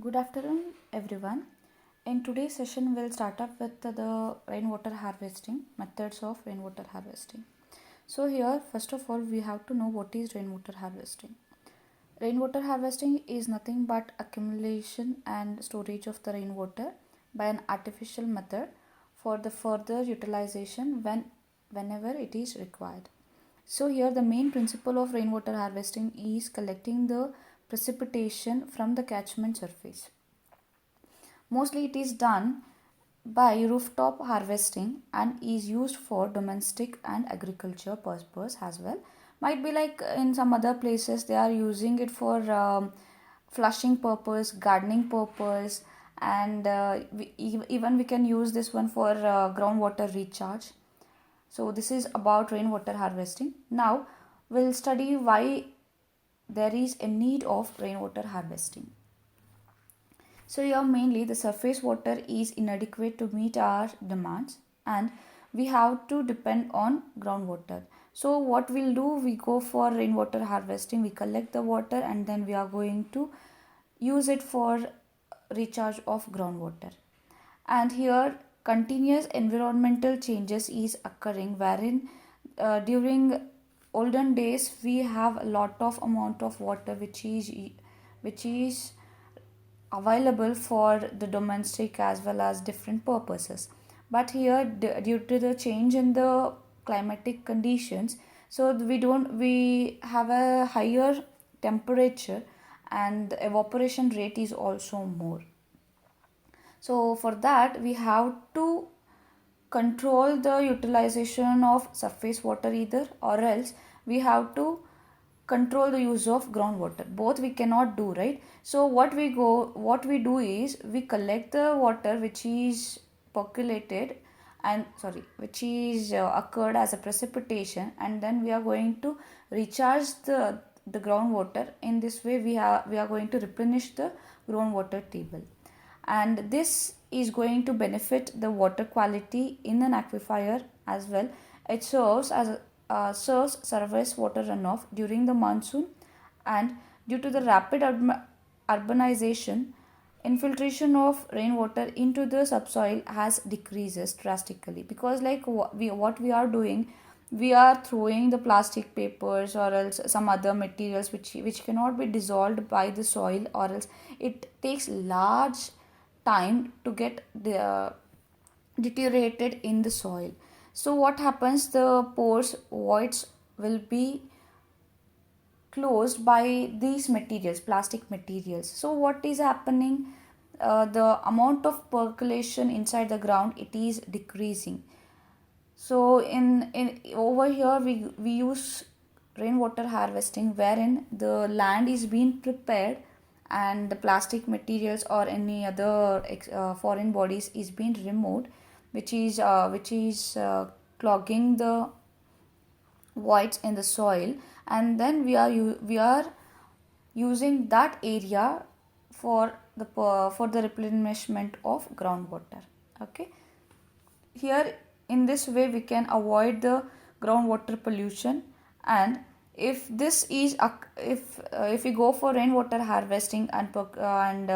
Good afternoon, everyone. In today's session, we'll start up with the rainwater harvesting, methods of rainwater harvesting. So, here, first of all, we have to know what is rainwater harvesting. Rainwater harvesting is nothing but accumulation and storage of the rainwater by an artificial method for the further utilization whenever it is required. So here the main principle of rainwater harvesting is collecting the precipitation from the catchment surface. Mostly it is done by rooftop harvesting and is used for domestic and agriculture purpose as well. Might be like in some other places they are using it for flushing purpose, gardening purpose, and even we can use this one for groundwater recharge. So this is about rainwater harvesting. Now we'll study why there is a need of rainwater harvesting. So here mainly the surface water is inadequate to meet our demands and we have to depend on groundwater. So what we'll do, we go for rainwater harvesting, we collect the water and then we are going to use it for recharge of groundwater. And here continuous environmental changes is occurring wherein during olden days we have a lot of amount of water which is available for the domestic as well as different purposes, but here due to the change in the climatic conditions, so we have a higher temperature and the evaporation rate is also more. So for that we have to control the utilization of surface water either, or else we have to control the use of groundwater. Both we cannot do, right? So what we do is we collect the water which is percolated which is occurred as a precipitation, and then we are going to recharge the groundwater. In this way we are going to replenish the groundwater table, and this is going to benefit the water quality in an aquifer as well. It serves surface water runoff during the monsoon, and due to the rapid urbanization, infiltration of rainwater into the subsoil has decreases drastically, because like what we are doing, we are throwing the plastic papers or else some other materials which cannot be dissolved by the soil, or else it takes large time to get deteriorated in the soil. So what happens, the pores voids will be closed by these materials, plastic materials. So what is happening, the amount of percolation inside the ground, it is decreasing. So in over here we use rainwater harvesting wherein the land is being prepared and the plastic materials or any other foreign bodies is being removed, which is clogging the voids in the soil, and then we are using that area for the replenishment of groundwater. Okay, here in this way we can avoid the groundwater pollution. And if this is if we go for rainwater harvesting and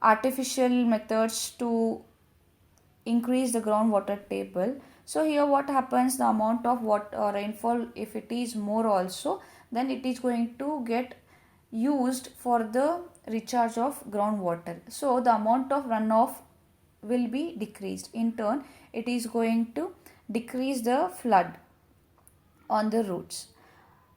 artificial methods to increase the groundwater table, so here what happens, the amount of rainfall, if it is more also, then it is going to get used for the recharge of groundwater, so the amount of runoff will be decreased. In turn, it is going to decrease the flood on the roots.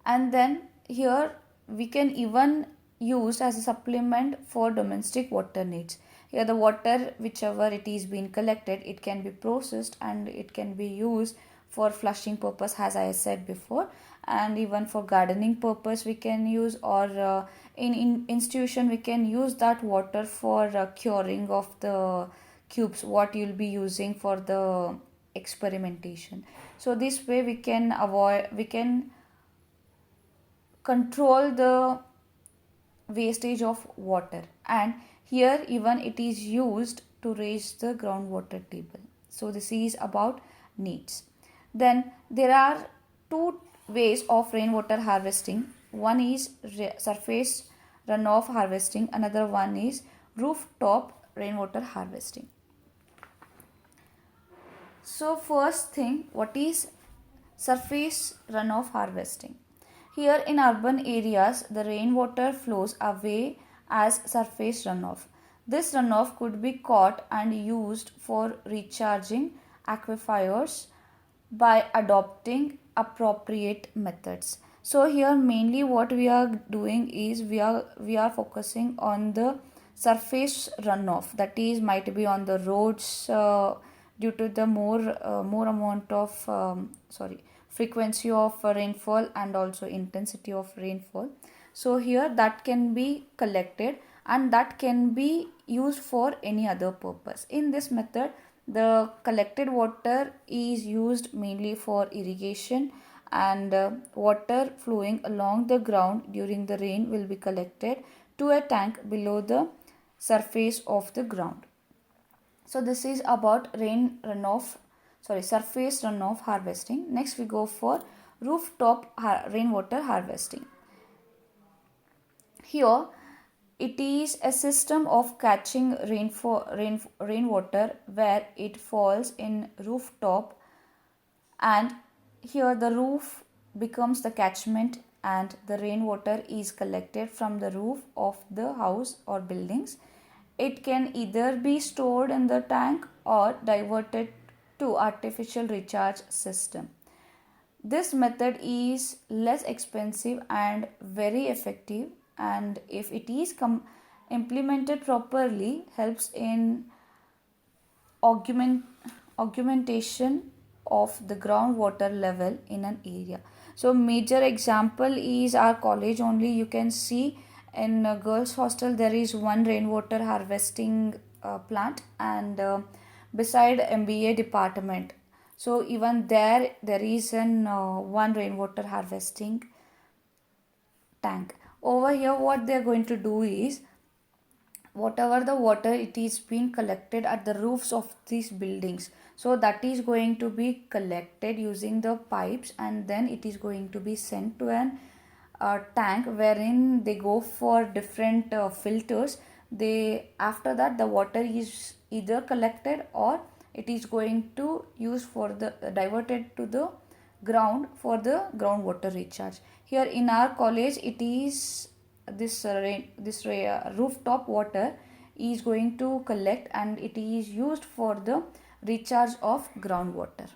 And then here we can even use as a supplement for domestic water needs. Here the water whichever it is being collected, it can be processed and it can be used for flushing purpose, as I said before, and even for gardening purpose we can use, or in institution we can use that water for curing of the cubes what you'll be using for the experimentation. So this way we can control the wastage of water, and here even it is used to raise the groundwater table. So this is about needs. Then there are two ways of rainwater harvesting. One is surface runoff harvesting, another one is rooftop rainwater harvesting. So first thing, what is surface runoff harvesting? Here in urban areas, the rainwater flows away as surface runoff. This runoff could be caught and used for recharging aquifers by adopting appropriate methods. So here mainly what we are doing is we are focusing on the surface runoff, that is might be on the roads due to the more amount of frequency of rainfall and also intensity of rainfall. So here that can be collected and that can be used for any other purpose. In this method, the collected water is used mainly for irrigation, and water flowing along the ground during the rain will be collected to a tank below the surface of the ground. So this is about surface runoff harvesting. Next we go for rooftop rainwater harvesting. Here it is a system of catching rainwater where it falls in rooftop, and here the roof becomes the catchment and the rainwater is collected from the roof of the house or buildings. It can either be stored in the tank or diverted to artificial recharge system. This method is less expensive and very effective, and if it is implemented properly, helps in augmentation of the groundwater level in an area. So major example is our college only. You can see in a girls hostel there is one rainwater harvesting plant, and beside MBA department, so even there is an one rainwater harvesting tank. Over here what they are going to do is, whatever the water it is being collected at the roofs of these buildings, so that is going to be collected using the pipes, and then it is going to be sent to an tank wherein they go for different filters. They, after that, the water is either collected or it is going to use for the diverted to the ground for the groundwater recharge. Here in our college, it is this rooftop water is going to collect and it is used for the recharge of groundwater.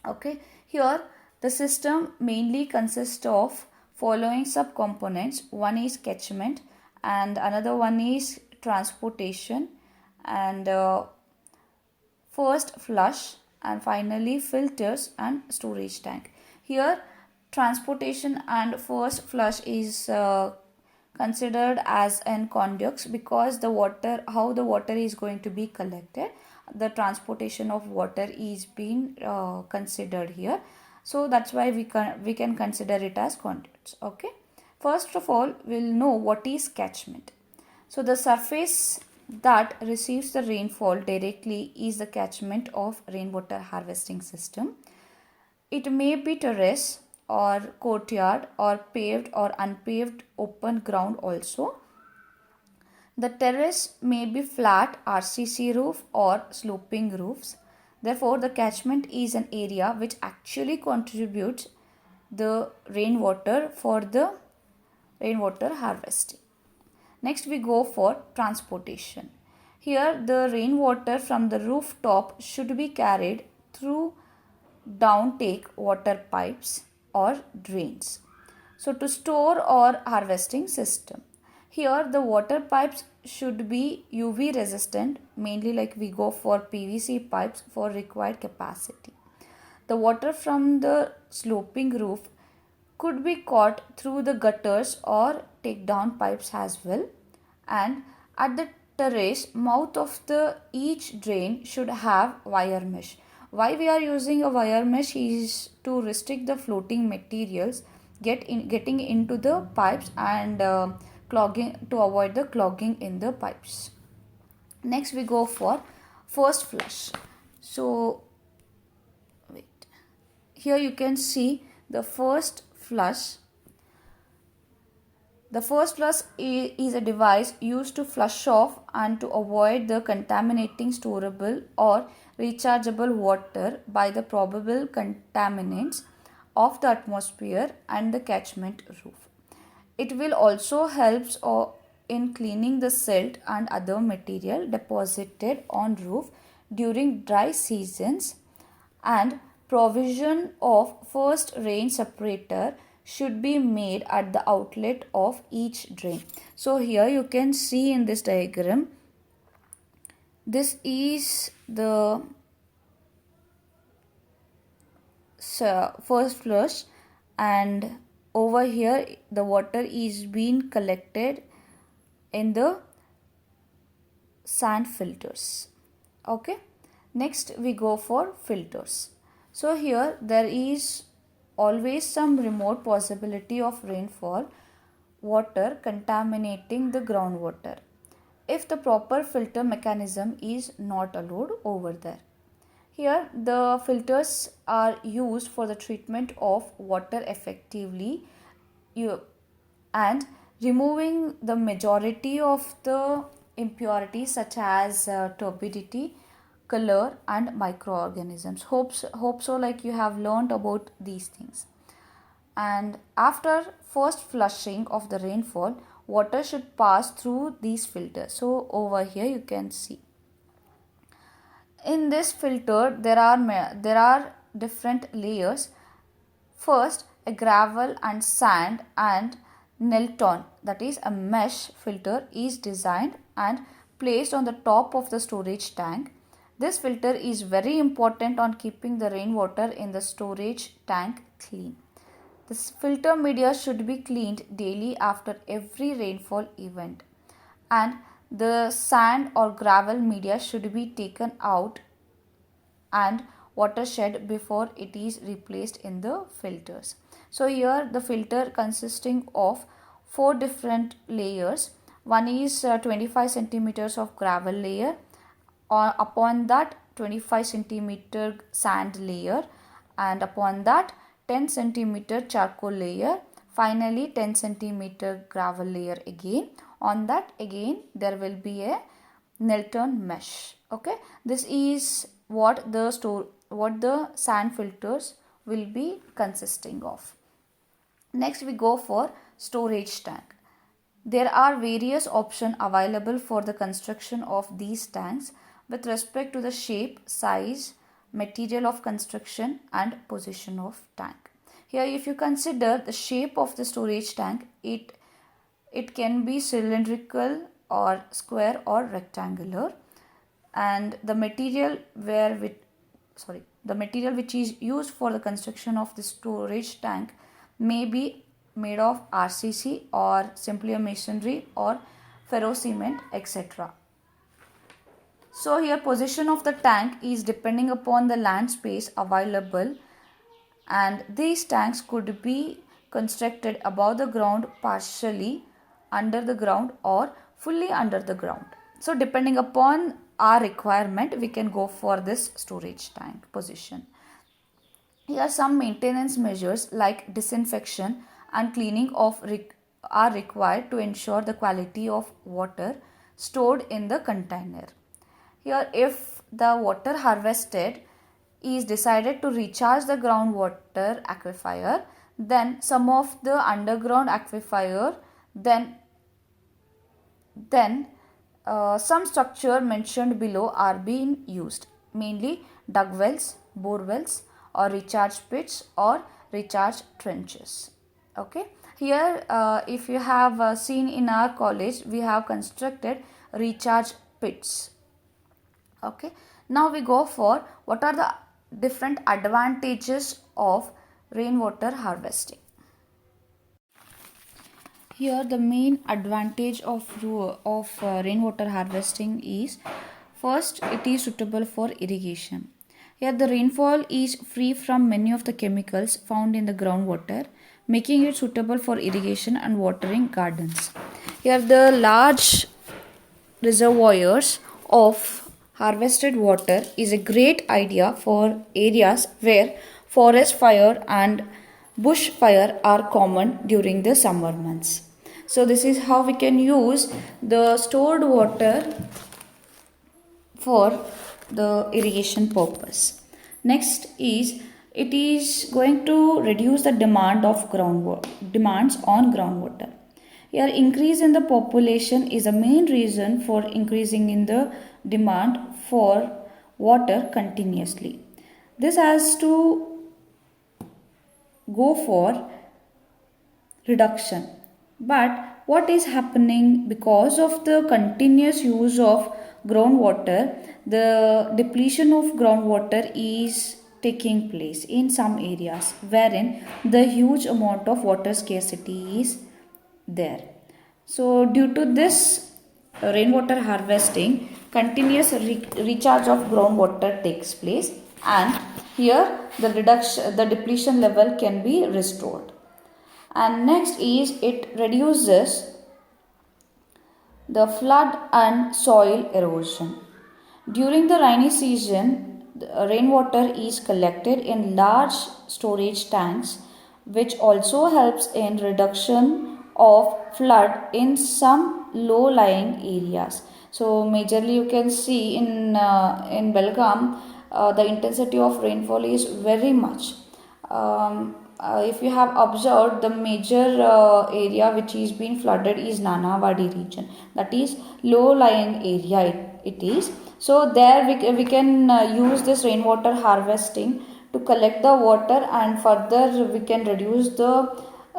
Okay, here the system mainly consists of following subcomponents. One is catchment and another one is transportation, and first flush, and finally filters and storage tank. Here transportation and first flush is considered as an conducts, because the water, how the water is going to be collected, the transportation of water is being considered here. So that's why we can consider it as conduits. Okay, first of all we'll know what is catchment. So the surface that receives the rainfall directly is the catchment of rainwater harvesting system. It may be terrace or courtyard or paved or unpaved open ground also. The terrace may be flat RCC roof or sloping roofs. Therefore, the catchment is an area which actually contributes the rainwater for the rainwater harvesting. Next, we go for transportation. Here, the rainwater from the rooftop should be carried through downtake water pipes or drains. So, to store or harvesting system. Here the water pipes should be UV resistant, mainly like we go for PVC pipes for required capacity. The water from the sloping roof could be caught through the gutters or take down pipes as well. And at the terrace, mouth of the each drain should have wire mesh. Why we are using a wire mesh is to restrict the floating materials getting into the pipes and clogging, to avoid the clogging in the pipes. Next we go for first flush. So wait, here you can see the first flush. The first flush is a device used to flush off and to avoid the contaminating storable or rechargeable water by the probable contaminants of the atmosphere and the catchment roof. It will also help in cleaning the silt and other material deposited on roof during dry seasons, and provision of first rain separator should be made at the outlet of each drain. So here you can see in this diagram, this is the first flush, and over here the water is being collected in the sand filters. Okay, next we go for filters. So here there is always some remote possibility of rainfall water contaminating the groundwater if the proper filter mechanism is not allowed over there. Here the filters are used for the treatment of water effectively and removing the majority of the impurities such as turbidity, color and microorganisms. Hope so like you have learned about these things. And after first flushing of the rainfall, water should pass through these filters. So over here you can see in this filter there are different layers. First, a gravel and sand and Nelton, that is a mesh filter, is designed and placed on the top of the storage tank. This filter is very important on keeping the rainwater in the storage tank clean. This filter media should be cleaned daily after every rainfall event, and the sand or gravel media should be taken out and water shed before it is replaced in the filters. So here the filter consisting of 4 different layers. One is 25 centimeters of gravel layer, or upon that 25 centimeter sand layer, and upon that 10 centimeter charcoal layer, finally 10 centimeter gravel layer again. On that again there will be a Nelton mesh. Okay, this is what the sand filters will be consisting of. Next we go for storage tank. There are various options available for the construction of these tanks with respect to the shape, size, material of construction and position of tank. Here if you consider the shape of the storage tank, it can be cylindrical or square or rectangular, and the material which is used for the construction of the storage tank may be made of RCC or simply a masonry or ferrocement, etc. So here position of the tank is depending upon the land space available, and these tanks could be constructed above the ground, partially under the ground or fully under the ground. So depending upon our requirement we can go for this storage tank position. Here some maintenance measures like disinfection and cleaning are required to ensure the quality of water stored in the container. Here if the water harvested is decided to recharge the groundwater aquifer, then some of the underground aquifer, then some structure mentioned below are being used, mainly dug wells, bore wells or recharge pits or recharge trenches. Okay, here if you have seen in our college, we have constructed recharge pits. Okay, now we go for what are the different advantages of rainwater harvesting. Here the main advantage of rainwater harvesting is, first, it is suitable for irrigation. Here the rainfall is free from many of the chemicals found in the groundwater, making it suitable for irrigation and watering gardens. Here the large reservoirs of harvested water is a great idea for areas where forest fire and bush fire are common during the summer months. So this is how we can use the stored water for the irrigation purpose. Next is, it is going to reduce the demands on groundwater. Here, increase in the population is a main reason for increasing in the demand for water continuously. This has to go for reduction. But what is happening because of the continuous use of groundwater, the depletion of groundwater is taking place in some areas wherein the huge amount of water scarcity is there. So due to this rainwater harvesting, continuous recharge of groundwater takes place, and here the depletion level can be restored. And next is, it reduces the flood and soil erosion. During the rainy season, the rainwater is collected in large storage tanks, which also helps in reduction of flood in some low-lying areas. So majorly you can see in Belgaum, the intensity of rainfall is very much. If you have observed, the major area which is being flooded is Nanavadi region, that is low lying area it is. So there we can use this rainwater harvesting to collect the water, and further we can reduce the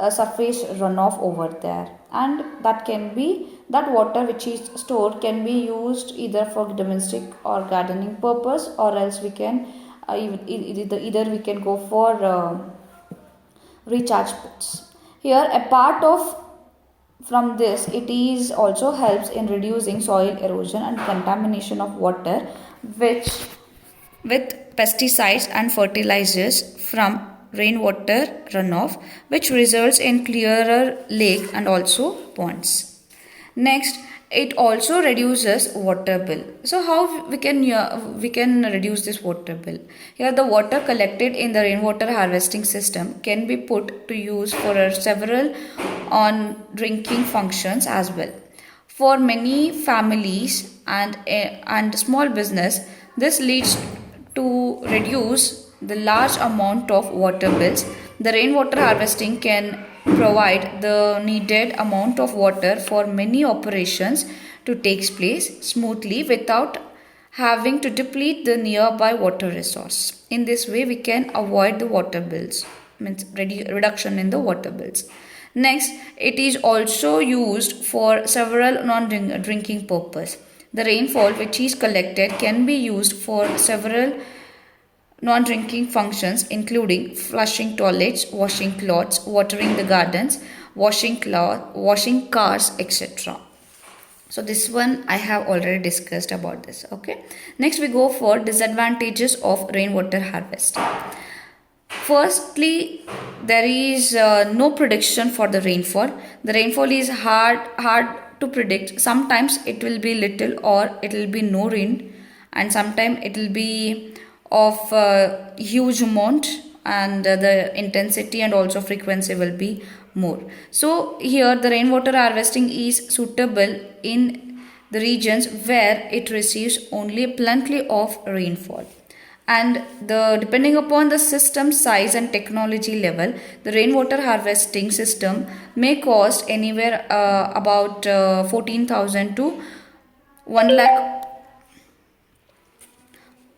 surface runoff over there, and that water which is stored can be used either for domestic or gardening purpose, or else we can either we can go for recharge pits. Here, a part of from this, it is also helps in reducing soil erosion and contamination of water, which with pesticides and fertilizers from rainwater runoff, which results in clearer lake and also ponds. Next, it also reduces water bill. So how we can reduce this water bill? Here, the water collected in the rainwater harvesting system can be put to use for several on drinking functions as well. For many families and small business, this leads to reduce the large amount of water bills. The rainwater harvesting can provide the needed amount of water for many operations to take place smoothly without having to deplete the nearby water resource. In this way, we can avoid the water bills, means reduction in the water bills. Next, it is also used for several non-drinking purpose. The rainfall which is collected can be used for several non-drinking functions, including flushing toilets, washing clothes, watering the gardens, washing cars, etc. So this one I have already discussed about this. Okay. Next we go for disadvantages of rainwater harvesting. Firstly, there is no prediction for the rainfall. The rainfall is hard to predict. Sometimes it will be little or it will be no rain, and sometimes it will be of huge amount, and the intensity and also frequency will be more. So here the rainwater harvesting is suitable in the regions where it receives only plenty of rainfall, and depending upon the system size and technology level, the rainwater harvesting system may cost anywhere about 14,000 to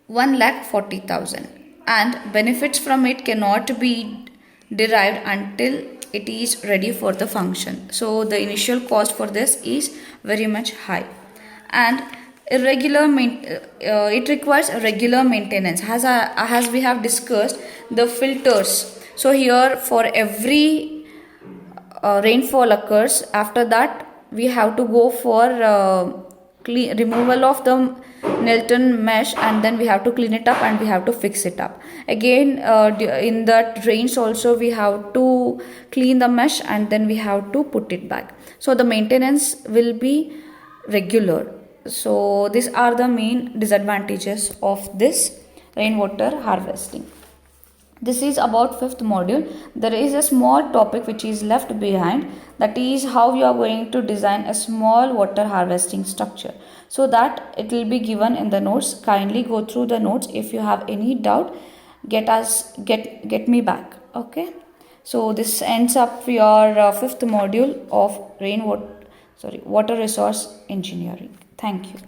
1,40,000, and benefits from it cannot be derived until it is ready for the function. So the initial cost for this is very much high, and it requires regular maintenance, as we have discussed the filters. So here for every rainfall occurs, after that we have to go for removal of the Nilton mesh, and then we have to clean it up and we have to fix it up again. In that rains also we have to clean the mesh and then we have to put it back. So the maintenance will be regular. So these are the main disadvantages of this rainwater harvesting. This is about fifth module. There is a small topic which is left behind, that is how you are going to design a small water harvesting structure. So that it will be given in the notes. Kindly go through the notes. If you have any doubt, get me back. Okay, so this ends up your fifth module of water resource engineering. Thank you.